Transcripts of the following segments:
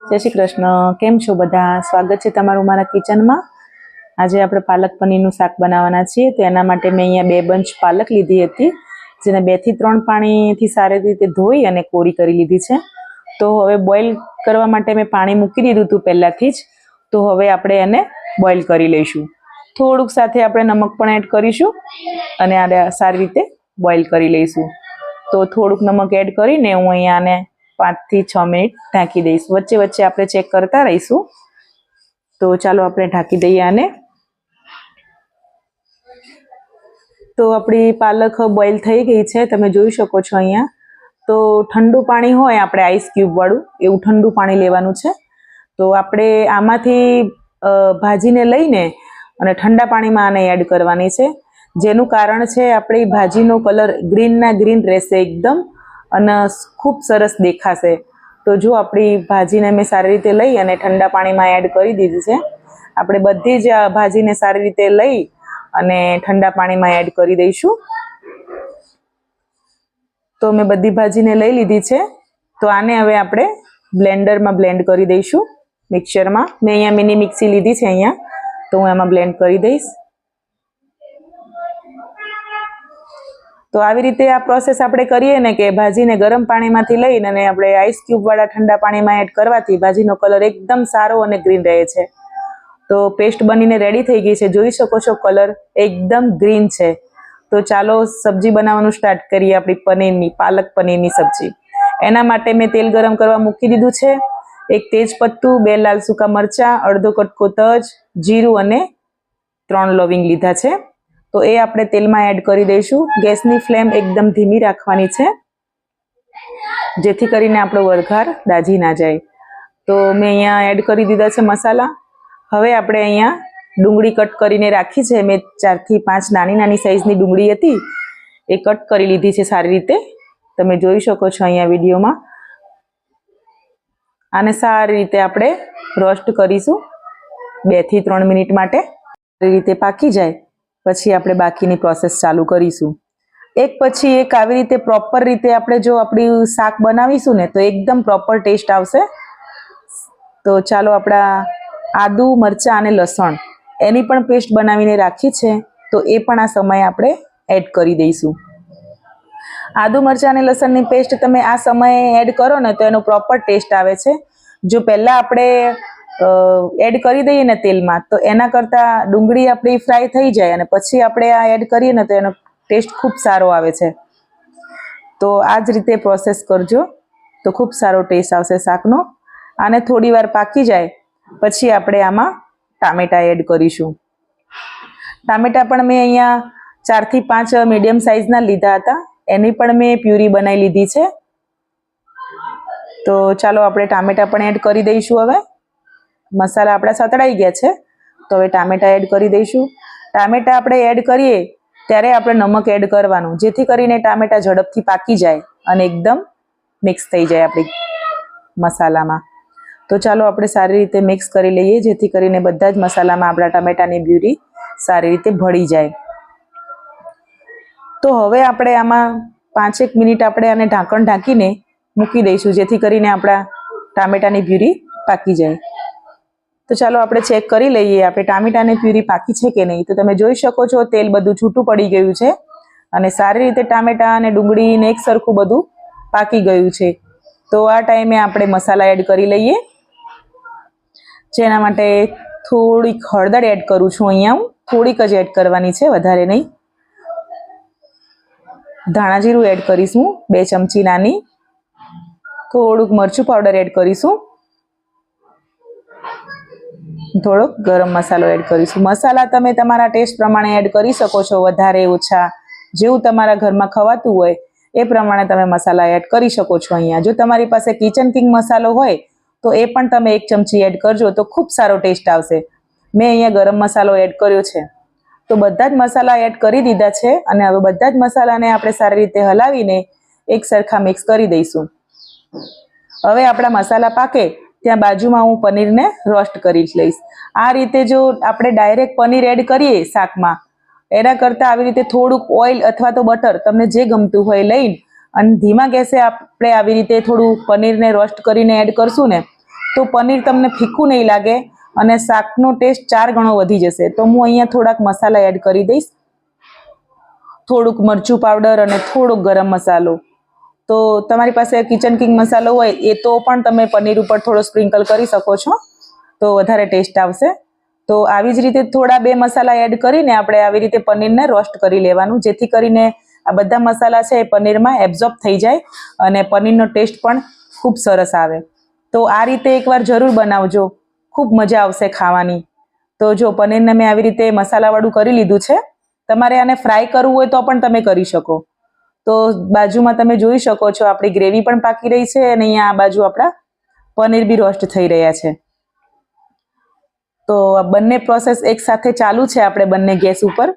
जय श्री कृष्ण। केम छो बधा? स्वागत है तमारुं मारा किचन में। आज આપણે પાલક પનીરનું શાક બનાવવાના છીએ તો એના માટે મેં અહીંયા 2 બંચ પાલક લીધી હતી, જેને 2 થી 3 પાણીથી સારી રીતે ધોઈ અને કોરી કરી લીધી છે। તો હવે બોઇલ કરવા માટે મેં પાણી મૂકી દીધું હતું પહેલાથી જ। તો હવે આપણે એને બોઇલ કરી લઈશું। થોડુંક સાથે આપણે નમક પણ એડ કરીશું અને આને સારી રીતે બોઇલ કરી લઈશું। તો થોડુંક નમક એડ કરીને હું અહીંયા આને 5 થી 6 મિનિટ ઢાંકી દઈશ। વચ્ચે વચ્ચે આપણે ચેક કરતા રહીશું। તો ચાલો આપણે ઢાંકી દઈએ આને। તો આપણી પાલક બોઇલ થઈ ગઈ છે, તમે જોઈ શકો છો અહીંયા। તો ઠંડુ પાણી હોય આપણે આઈસ ક્યુબ વાળું એવું ઠંડુ પાણી લેવાનું છે। તો આપણે આમાંથી ભાજીને લઈને અને ઠંડા પાણીમાં આને એડ કરવાની છે, જેનું કારણ છે આપણી ભાજીનો કલર ગ્રીનના ગ્રીન રહેશે એકદમ અને ખૂબ સરસ દેખાશે। તો જો આપણી ભાજીને મેં સારી રીતે લઈ અને ઠંડા પાણીમાં એડ કરી દીધી છે। આપણે બધી જ ભાજીને સારી રીતે લઈ અને ઠંડા પાણીમાં એડ કરી દઈશું। તો મેં બધી ભાજીને લઈ લીધી છે। તો આને હવે આપણે બ્લેન્ડરમાં બ્લેન્ડ કરી દઈશું, મિક્સરમાં। મેં અહીંયા મિની મિક્સી લીધી છે અહીંયા, તો હું એમાં બ્લેન્ડ કરી દઈશ। તો આવી રીતે આ પ્રોસેસ આપણે કરીએ ને કે ભાજીને ગરમ પાણીમાંથી લઈને અને આપણે આઈસ ક્યુબ વાળા ઠંડા પાણીમાં એડ કરવાથી ભાજીનો કલર એકદમ સારો અને ગ્રીન રહે છે। તો પેસ્ટ બનીને રેડી થઈ ગઈ છે, જોઈ શકો છો કલર એકદમ ગ્રીન છે। તો ચાલો સબ્જી બનાવવાનું સ્ટાર્ટ કરીએ, આપણી પનીરની પાલક પનીરની સબ્જી। એના માટે મેં તેલ ગરમ કરવા મૂકી દીધું છે। 1 તેજ પત્તું, 2 લાલ સૂકા મરચાં, અડધો કટકો તજ, જીરું અને 3 લવિંગ લીધા છે। તો એ આપણે તેલમાં એડ કરી દઈશું। ગેસની ફ્લેમ એકદમ ધીમી રાખવાની છે, જેથી કરીને આપણો વઘાર દાજી ના જાય। તો મેં અહીંયા એડ કરી દીધા છે મસાલા। હવે આપણે અહીંયા ડુંગળી કટ કરીને રાખી છે, મેં 4 થી 5 નાની નાની સાઈઝની ડુંગળી હતી એ કટ કરી લીધી છે સારી રીતે, તમે જોઈ શકો છો અહીંયા વિડીયોમાં। આને સારી રીતે આપણે રોસ્ટ કરીશું 2 થી 3 મિનિટ માટે। સારી રીતે પાકી જાય પછી આપણે બાકીની પ્રોસેસ ચાલુ કરીશું। એક પછી એક આવી રીતે પ્રોપર રીતે આપણે જો આપણી શાક બનાવીશું ને તો એકદમ પ્રોપર ટેસ્ટ આવશે। તો ચાલો આપણા આદુ, મરચાં અને લસણ એની પણ પેસ્ટ બનાવીને રાખી છે, તો એ પણ આ સમયે આપણે એડ કરી દઈશું। આદુ, મરચાં અને લસણની પેસ્ટ તમે આ સમયે એડ કરો ને તો એનો પ્રોપર ટેસ્ટ આવે છે। જો પહેલાં આપણે એડ કરી દઈએ ને તેલમાં તો એના કરતાં ડુંગળી આપણી ફ્રાય થઈ જાય અને પછી આપણે આ એડ કરીએ ને તો એનો ટેસ્ટ ખૂબ સારો આવે છે। તો આ જ રીતે પ્રોસેસ કરજો તો ખૂબ સારો ટેસ્ટ આવશે શાકનો। આને થોડી વાર પાકી જાય પછી આપણે આમાં ટામેટાં એડ કરીશું। ટામેટાં પણ મેં અહીંયા 4 થી 5 મીડિયમ સાઇઝના લીધા હતા, એની પણ મેં પ્યુરી બનાવી લીધી છે। તો ચાલો આપણે ટામેટાં પણ એડ કરી દઈશું। હવે મસાલા આપણા સતળાઈ ગયા છે, તો હવે ટામેટાં એડ કરી દઈશું। ટામેટાં આપણે એડ કરીએ ત્યારે આપણે નમક એડ કરવાનું, જેથી કરીને ટામેટાં ઝડપથી પાકી જાય અને એકદમ મિક્સ થઈ જાય આપણી મસાલામાં। તો ચાલો આપણે સારી રીતે મિક્સ કરી લઈએ, જેથી કરીને બધા જ મસાલામાં આપણા ટામેટાની પ્યુરી સારી રીતે ભળી જાય। તો હવે આપણે આમાં 5-1 મિનિટ આપણે આને ઢાંકણ ઢાંકીને મૂકી દઈશું, જેથી કરીને આપણા ટામેટાની પ્યુરી પાકી જાય। તો ચાલો આપણે ચેક કરી લઈએ આપણે ટામેટાની પ્યુરી પાકી છે કે નહીં। તો તમે જોઈ શકો છો તેલ બધું છૂટું પડી ગયું છે અને સારી રીતે ટામેટાં અને ડુંગળીને એક સરખું બધું પાકી ગયું છે। તો આ ટાઈમે આપણે મસાલા એડ કરી લઈએ, જેના માટે થોડીક હળદર એડ કરું છું અહીંયા, હું થોડીક જ એડ કરવાની છે, વધારે નહીં। ધાણા જીરું એડ કરીશું 2 ચમચી નાની, થોડુંક મરચું પાવડર એડ કરીશું, થોડોક ગરમ મસાલો એડ કરીશું। મસાલા તમે તમારા ટેસ્ટ પ્રમાણે એડ કરી શકો છો, વધારે ઓછા જેવું તમારા ઘરમાં ખવાતું હોય એ પ્રમાણે તમે મસાલા એડ કરી શકો છો। અહીંયા જો તમારી પાસે કિચન કિંગ મસાલો હોય તો એ પણ તમે 1 ચમચી એડ કરજો તો ખૂબ સારો ટેસ્ટ આવશે। મેં અહીંયા ગરમ મસાલો એડ કર્યો છે। તો બધા જ મસાલા એડ કરી દીધા છે અને હવે બધા જ મસાલાને આપણે સારી રીતે હલાવીને એક સરખા મિક્સ કરી દઈશું। હવે આપણા મસાલા પાકે ત્યાં બાજુમાં હું પનીરને રોસ્ટ કરી લઈશ। આ રીતે જો આપણે ડાયરેક્ટ પનીર એડ કરીએ શાકમાં એના કરતાં આવી રીતે થોડુંક ઓઇલ અથવા તો બટર તમને જે ગમતું હોય લઈને અને ધીમા ગેસે આપણે આવી રીતે થોડું પનીરને રોસ્ટ કરીને એડ કરશું ને તો પનીર તમને ફીકું નહીં લાગે અને શાકનો ટેસ્ટ 4 ગણો વધી જશે. તો હું અહીંયા થોડાક મસાલા એડ કરી દઈશ, થોડુંક મરચું પાવડર અને થોડોક ગરમ મસાલો. તો તમારી પાસે કિચન કિંગ મસાલો હોય એ તો પણ તમે પનીર ઉપર થોડો સ્પ્રિંકલ કરી શકો છો, તો વધારે ટેસ્ટ આવશે. તો આવી જ રીતે થોડા 2 મસાલા એડ કરીને આપણે આવી રીતે પનીરને રોસ્ટ કરી લેવાનું, જેથી કરીને આ બધા મસાલા છે એ પનીરમાં એબ્ઝોર્બ થઈ જાય અને પનીરનો ટેસ્ટ પણ ખૂબ સરસ આવે. તો આ રીતે એકવાર જરૂર બનાવજો, ખૂબ મજા આવશે ખાવાની. તો જો પનીરને મેં આવી રીતે મસાલાવાળું કરી લીધું છે. તમારે આને ફ્રાય કરવું હોય તો પણ તમે કરી શકો. તો બાજુમાં તમે જોઈ શકો છો આપણી ગ્રેવી પણ પાકી રહી છે અને અહીંયા આ બાજુ આપણા પનીર બી રોસ્ટ થઈ રહ્યા છે. તો આ બંને પ્રોસેસ એક સાથે ચાલુ છે આપણે બંને ગેસ ઉપર.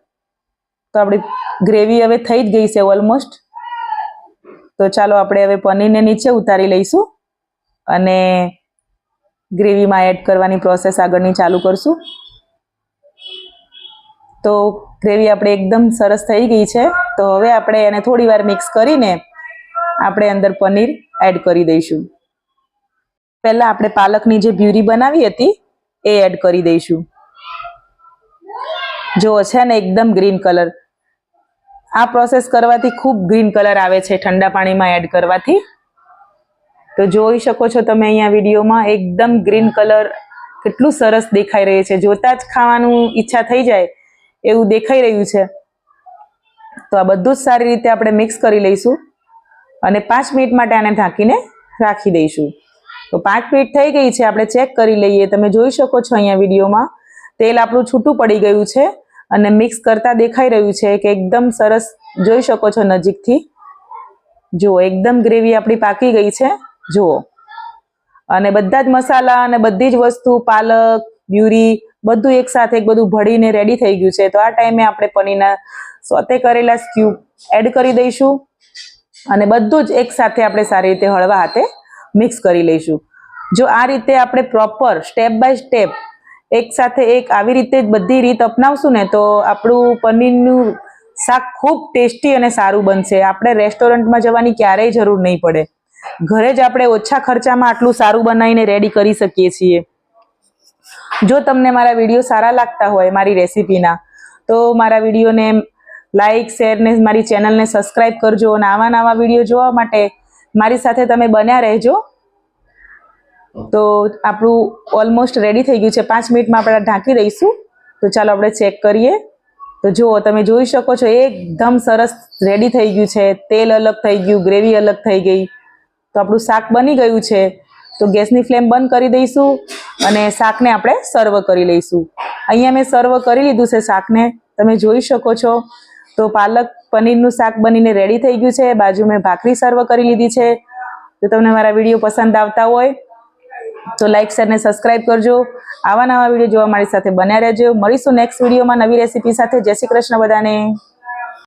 તો આપણી ગ્રેવી હવે થઈ જ ગઈ છે ઓલમોસ્ટ. તો ચાલો આપણે હવે પનીરને નીચે ઉતારી લઈશું અને ગ્રેવીમાં એડ કરવાની પ્રોસેસ આગળની ચાલુ કરશું. તો ગ્રેવી આપણે એકદમ સરસ થઈ ગઈ છે. તો હવે આપણે એને થોડી વાર મિક્સ કરીને આપણે અંદર પનીર એડ કરી દઈશું. પહેલા આપણે પાલકની જે પ્યુરી બનાવી હતી એ એડ કરી દઈશું. જો છે ને એકદમ ગ્રીન કલર. આ પ્રોસેસ કરવાથી ખૂબ ગ્રીન કલર આવે છે ઠંડા પાણીમાં એડ કરવાથી. તો જોઈ શકો છો તમે અહીંયા વિડીયોમાં એકદમ ગ્રીન કલર કેટલું સરસ દેખાઈ રહ્યું છે. જોતા જ ખાવાનું ઈચ્છા થઈ જાય એવું દેખાઈ રહ્યું છે. તો આ બધું જ સારી રીતે આપણે મિક્સ કરી લઈશું અને 5 મિનિટ માટે આને ઢાંકીને રાખી દઈશું. તો 5 મિનિટ થઈ ગઈ છે, આપણે ચેક કરી લઈએ. તમે જોઈ શકો છો અહીંયા વિડીયોમાં તેલ આપણું છૂટું પડી ગયું છે અને મિક્સ કરતા દેખાઈ રહ્યું છે કે એકદમ સરસ. જોઈ શકો છો નજીકથી. જુઓ એકદમ ગ્રેવી આપણી પાકી ગઈ છે. જુઓ, અને બધા જ મસાલા અને બધી જ વસ્તુ પાલક પ્યુરી બધું એક સાથે એક બધું ભળીને રેડી થઈ ગયું છે. તો આ ટાઈમે આપણે પનીરના સોતે કરેલા ક્યુબ એડ કરી દઈશું અને બધું જ એક સાથે આપણે સારી રીતે હળવા હાથે મિક્સ કરી લઈશું. જો આ રીતે આપણે પ્રોપર સ્ટેપ બાય સ્ટેપ એક સાથે એક આવી રીતે બધી રીત અપનાવશું ને તો આપણું પનીરનું શાક ખૂબ ટેસ્ટી અને સારું બનશે. આપણે રેસ્ટોરન્ટમાં જવાની ક્યારેય જરૂર નહીં પડે. ઘરે જ આપણે ઓછા ખર્ચામાં આટલું સારું બનાવીને રેડી કરી શકીએ છીએ. જો તમને મારા વિડીયો સારા લાગતા હોય મારી રેસીપીના, તો મારા વિડીયોને લાઈક શેર ને મારી ચેનલને સબસ્ક્રાઈબ કરજો અને આવા નવા વિડીયો જોવા માટે મારી સાથે તમે બન્યા રહેજો. તો આપણું ઓલમોસ્ટ રેડી થઈ ગયું છે. 5 મિનિટમાં આપણે ઢાંકી દઈશું. તો ચાલો આપણે ચેક કરીએ. તો જુઓ, તમે જોઈ શકો છો એકદમ સરસ રેડી થઈ ગયું છે. તેલ અલગ થઈ ગયું, ગ્રેવી અલગ થઈ ગઈ. તો આપણું શાક બની ગયું છે. તો ગેસની ફ્લેમ બંધ કરી દઈશું અને શાકને આપણે સર્વ કરી લઈશું. અહીંયા મેં સર્વ કરી લીધું છે શાકને, તમે જોઈ શકો છો. તો પાલક પનીરનું શાક બનીને રેડી થઈ ગયું છે. બાજુ મેં ભાખરી સર્વ કરી લીધી છે. તો તમને મારા વિડીયો પસંદ આવતા હોય તો લાઈક શેર ને સબસ્ક્રાઈબ કરજો. આવા નવા વિડીયો જોવા મારી સાથે બન્યા રહેજો. મળીશું નેક્સ્ટ વિડીયોમાં નવી રેસીપી સાથે. જય શ્રી કૃષ્ણ બધાને.